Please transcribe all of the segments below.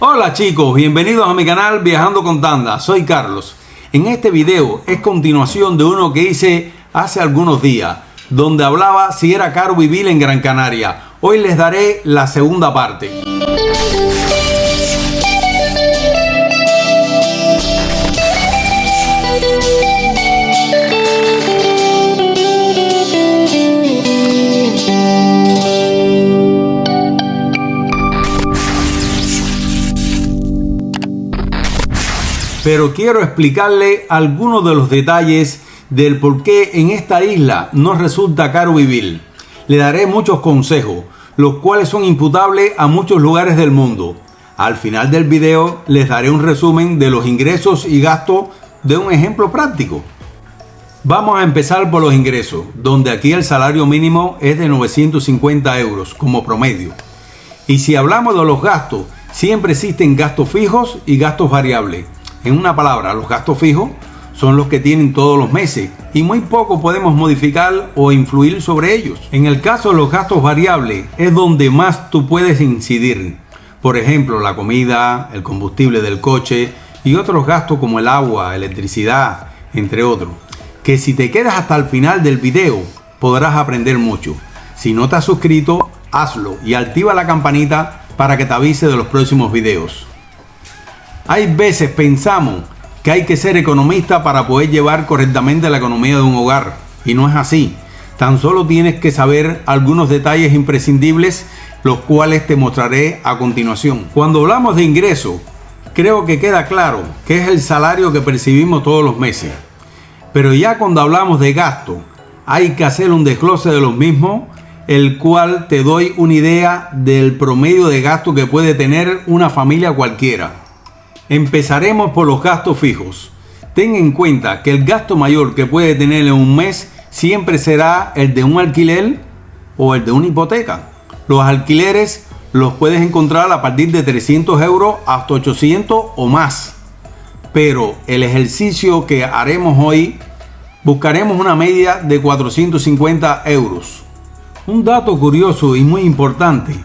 Hola chicos, bienvenidos a mi canal Viajando con Tanda, soy Carlos. En este video es continuación de uno que hice hace algunos días, donde hablaba si era caro vivir en Gran Canaria. Hoy les daré la segunda parte. Pero quiero explicarle algunos de los detalles del por qué en esta isla no resulta caro vivir. Le daré muchos consejos, los cuales son imputables a muchos lugares del mundo. Al final del video les daré un resumen de los ingresos y gastos de un ejemplo práctico. Vamos a empezar por los ingresos, donde aquí el salario mínimo es de 950 euros como promedio. Y si hablamos de los gastos, siempre existen gastos fijos y gastos variables. En una palabra, los gastos fijos son los que tienen todos los meses y muy poco podemos modificar o influir sobre ellos. En el caso de los gastos variables es donde más tú puedes incidir. Por ejemplo, la comida, el combustible del coche y otros gastos como el agua, electricidad, entre otros. Que si te quedas hasta el final del video podrás aprender mucho. Si no te has suscrito, hazlo y activa la campanita para que te avise de los próximos videos. Hay veces pensamos que hay que ser economista para poder llevar correctamente la economía de un hogar, y no es así. Tan solo tienes que saber algunos detalles imprescindibles, los cuales te mostraré a continuación. Cuando hablamos de ingreso, creo que queda claro que es el salario que percibimos todos los meses. Pero ya cuando hablamos de gasto, hay que hacer un desglose de los mismos, el cual te doy una idea del promedio de gasto que puede tener una familia cualquiera. Empezaremos por los gastos fijos. Ten en cuenta que el gasto mayor que puede tener en un mes siempre será el de un alquiler o el de una hipoteca. Los alquileres los puedes encontrar a partir de 300 euros hasta 800 o más. Pero el ejercicio que haremos hoy, buscaremos una media de 450 euros. Un dato curioso y muy importante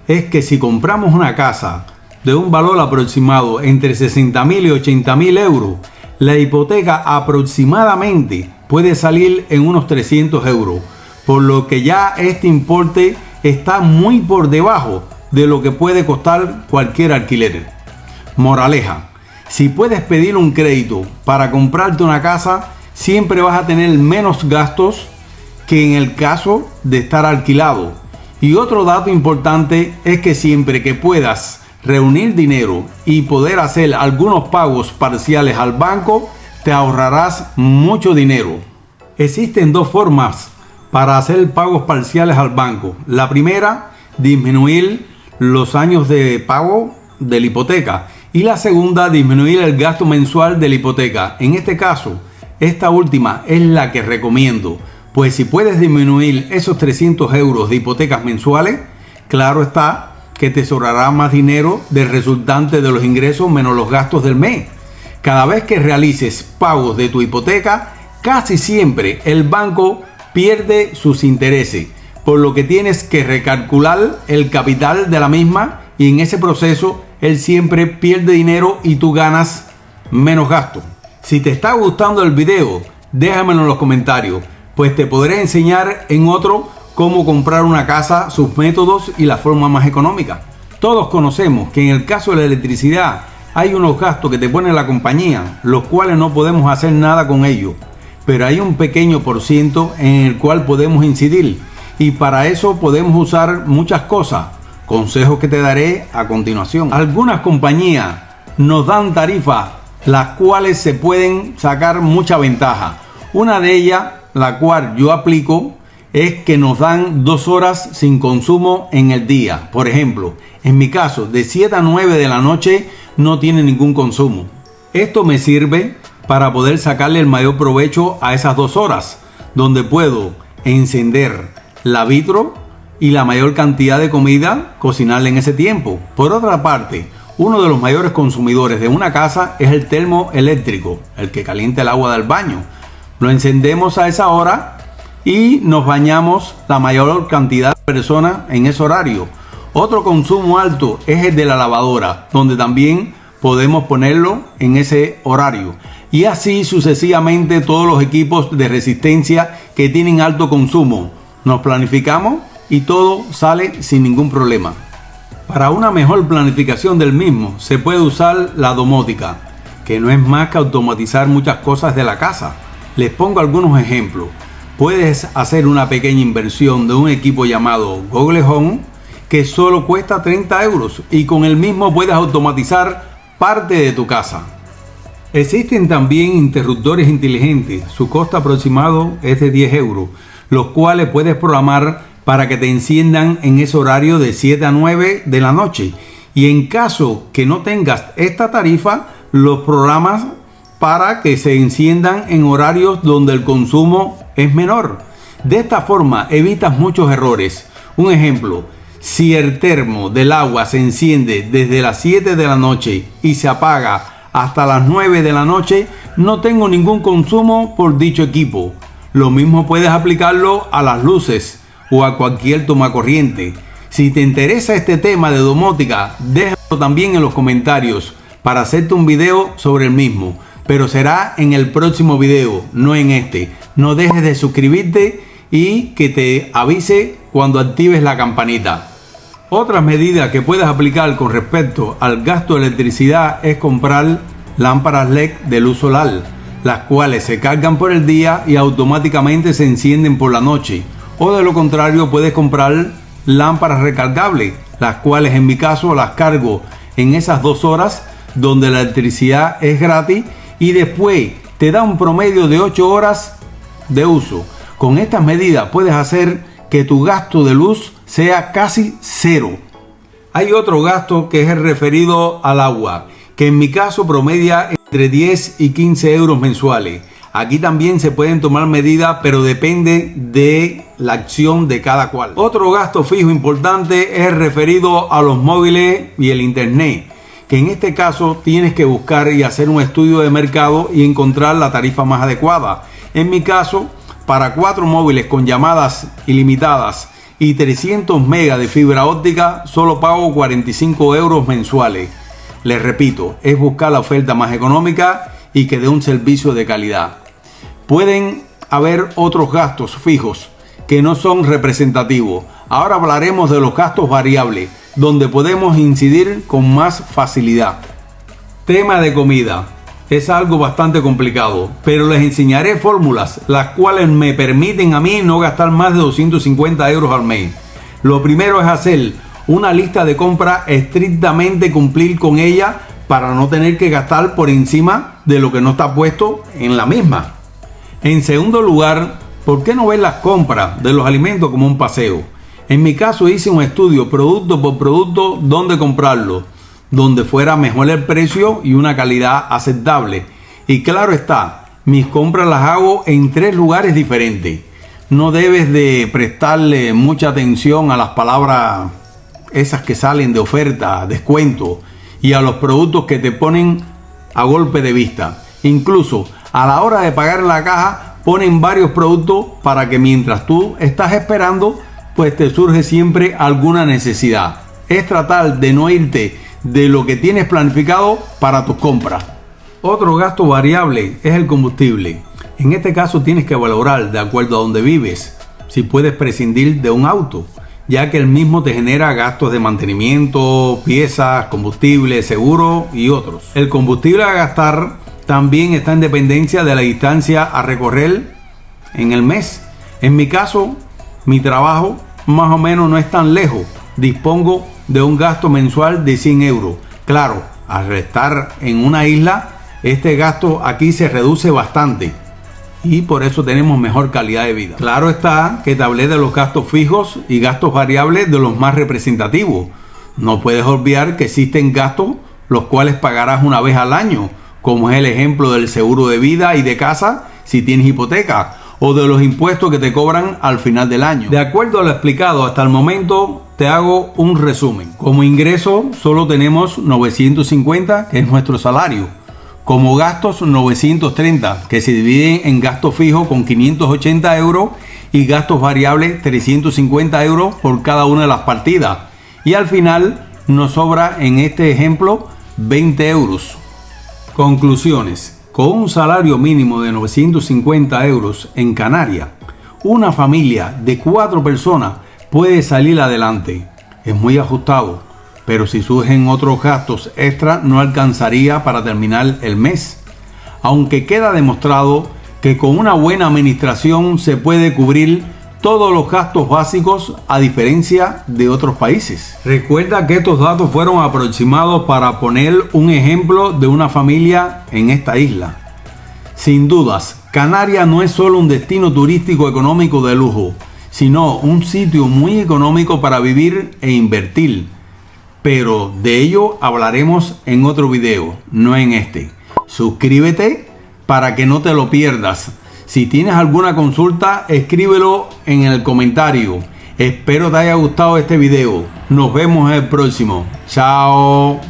es que si compramos una casa de un valor aproximado entre 60.000 y 80.000 euros, la hipoteca aproximadamente puede salir en unos 300 euros, por lo que ya este importe está muy por debajo de lo que puede costar cualquier alquiler. Moraleja: si puedes pedir un crédito para comprarte una casa, siempre vas a tener menos gastos que en el caso de estar alquilado. Y otro dato importante es que siempre que puedas reunir dinero y poder hacer algunos pagos parciales al banco, te ahorrarás mucho dinero. Existen dos formas para hacer pagos parciales al banco. La primera, disminuir los años de pago de la hipoteca, y la segunda, disminuir el gasto mensual de la hipoteca. En este caso, esta última es la que recomiendo, pues si puedes disminuir esos 300 euros de hipotecas mensuales, claro está que te sobrará más dinero del resultante de los ingresos menos los gastos del mes. Cada vez que realices pagos de tu hipoteca, casi siempre el banco pierde sus intereses, por lo que tienes que recalcular el capital de la misma, y en ese proceso él siempre pierde dinero y tú ganas menos gasto. Si te está gustando el video, déjamelo en los comentarios, pues te podré enseñar en otro cómo comprar una casa, sus métodos y la forma más económica. Todos conocemos que en el caso de la electricidad hay unos gastos que te pone la compañía, los cuales no podemos hacer nada con ellos, pero hay un pequeño por ciento en el cual podemos incidir, y para eso podemos usar muchas cosas, consejos que te daré a continuación. Algunas compañías nos dan tarifas las cuales se pueden sacar mucha ventaja. Una de ellas, la cual yo aplico, es que nos dan 2 horas sin consumo en el día. Por ejemplo, en mi caso, de 7 a 9 de la noche no tiene ningún consumo. Esto me sirve para poder sacarle el mayor provecho a esas 2 horas, donde puedo encender la vitro y la mayor cantidad de comida cocinarla en ese tiempo. Por otra parte, uno de los mayores consumidores de una casa es el termo eléctrico, el que calienta el agua del baño. Lo encendemos a esa hora y nos bañamos la mayor cantidad de personas en ese horario. Otro consumo alto es el de la lavadora, donde también podemos ponerlo en ese horario. Y así sucesivamente todos los equipos de resistencia que tienen alto consumo. Nos planificamos y todo sale sin ningún problema. Para una mejor planificación del mismo se puede usar la domótica, que no es más que automatizar muchas cosas de la casa. Les pongo algunos ejemplos. Puedes hacer una pequeña inversión de un equipo llamado Google Home que solo cuesta 30 euros y con el mismo puedes automatizar parte de tu casa. Existen también interruptores inteligentes, su costo aproximado es de 10 euros, los cuales puedes programar para que te enciendan en ese horario de 7 a 9 de la noche. Y en caso que no tengas esta tarifa, los programas para que se enciendan en horarios donde el consumo es menor. De esta forma evitas muchos errores. Un ejemplo, si el termo del agua se enciende desde las 7 de la noche y se apaga hasta las 9 de la noche, no tengo ningún consumo por dicho equipo. Lo mismo puedes aplicarlo a las luces o a cualquier tomacorriente. Si te interesa este tema de domótica, déjalo también en los comentarios para hacerte un video sobre el mismo, pero será en el próximo video, no en este. No dejes de suscribirte y que te avise cuando actives la campanita. Otras medidas que puedes aplicar con respecto al gasto de electricidad es comprar lámparas LED de luz solar, las cuales se cargan por el día y automáticamente se encienden por la noche. O de lo contrario puedes comprar lámparas recargables, las cuales en mi caso las cargo en esas 2 horas donde la electricidad es gratis y después te da un promedio de 8 horas de uso. Con estas medidas puedes hacer que tu gasto de luz sea casi cero. Hay otro gasto que es el referido al agua, que en mi caso promedia entre 10 y 15 euros mensuales. Aquí también se pueden tomar medidas, pero depende de la acción de cada cual. Otro gasto fijo importante es el referido a los móviles y el internet, que en este caso tienes que buscar y hacer un estudio de mercado y encontrar la tarifa más adecuada. En mi caso, para 4 móviles con llamadas ilimitadas y 300 megas de fibra óptica, solo pago 45 euros mensuales. Les repito, es buscar la oferta más económica y que dé un servicio de calidad. Pueden haber otros gastos fijos que no son representativos. Ahora hablaremos de los gastos variables, donde podemos incidir con más facilidad. Tema de comida. Es algo bastante complicado, pero les enseñaré fórmulas las cuales me permiten a mí no gastar más de 250 euros al mes. Lo primero es hacer una lista de compra, estrictamente cumplir con ella para no tener que gastar por encima de lo que no está puesto en la misma. En segundo lugar, ¿por qué no ver las compras de los alimentos como un paseo? En mi caso hice un estudio producto por producto dónde comprarlo, donde fuera mejor el precio y una calidad aceptable. Y claro está, mis compras las hago en 3 lugares diferentes. No debes de prestarle mucha atención a las palabras esas que salen de oferta, descuento y a los productos que te ponen a golpe de vista. Incluso a la hora de pagar en la caja ponen varios productos para que mientras tú estás esperando, pues te surge siempre alguna necesidad. Es tratar de no irte de lo que tienes planificado para tus compras. Otro gasto variable es el combustible. En este caso tienes que valorar de acuerdo a donde vives si puedes prescindir de un auto, ya que el mismo te genera gastos de mantenimiento, piezas, combustible, seguro y otros. El combustible a gastar también está en dependencia de la distancia a recorrer en el mes. En mi caso, mi trabajo más o menos no es tan lejos. Dispongo de un gasto mensual de 100 euros. Claro, al estar en una isla, este gasto aquí se reduce bastante y por eso tenemos mejor calidad de vida. Claro está que te hablé de los gastos fijos y gastos variables de los más representativos. No puedes olvidar que existen gastos los cuales pagarás una vez al año, como es el ejemplo del seguro de vida y de casa si tienes hipoteca, o de los impuestos que te cobran al final del año. De acuerdo a lo explicado hasta el momento, te hago un resumen. Como ingreso solo tenemos 950, que es nuestro salario. Como gastos 930, que se dividen en gastos fijos con 580 euros y gastos variables 350 euros por cada una de las partidas. y al final nos sobra en este ejemplo 20 euros. Conclusiones. Con un salario mínimo de 950 euros en Canarias, una familia de 4 personas puede salir adelante. Es muy ajustado, pero si surgen otros gastos extra no alcanzaría para terminar el mes. Aunque queda demostrado que con una buena administración se puede cubrir todos los gastos básicos a diferencia de otros países. Recuerda que estos datos fueron aproximados para poner un ejemplo de una familia en esta isla. Sin dudas, Canarias no es solo un destino turístico económico de lujo, sino un sitio muy económico para vivir e invertir. Pero de ello hablaremos en otro video, no en este. Suscríbete para que no te lo pierdas. Si tienes alguna consulta, escríbelo en el comentario. Espero te haya gustado este video. Nos vemos en el próximo. Chao.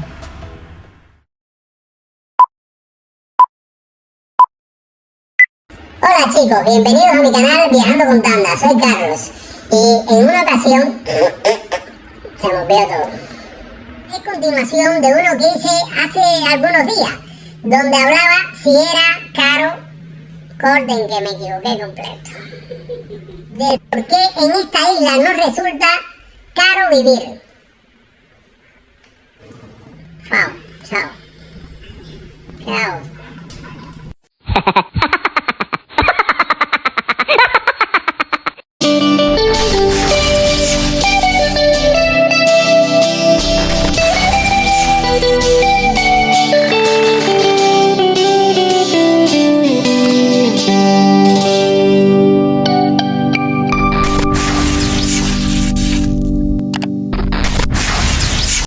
Hola chicos, bienvenidos a mi canal Viajando con Tanda. Soy Carlos y en una ocasión se me olvidó todo. Es continuación de uno que hice hace algunos días, donde hablaba si era caro. Corten que me equivoqué completo. De por qué en esta isla no resulta caro vivir. Chao. Chao.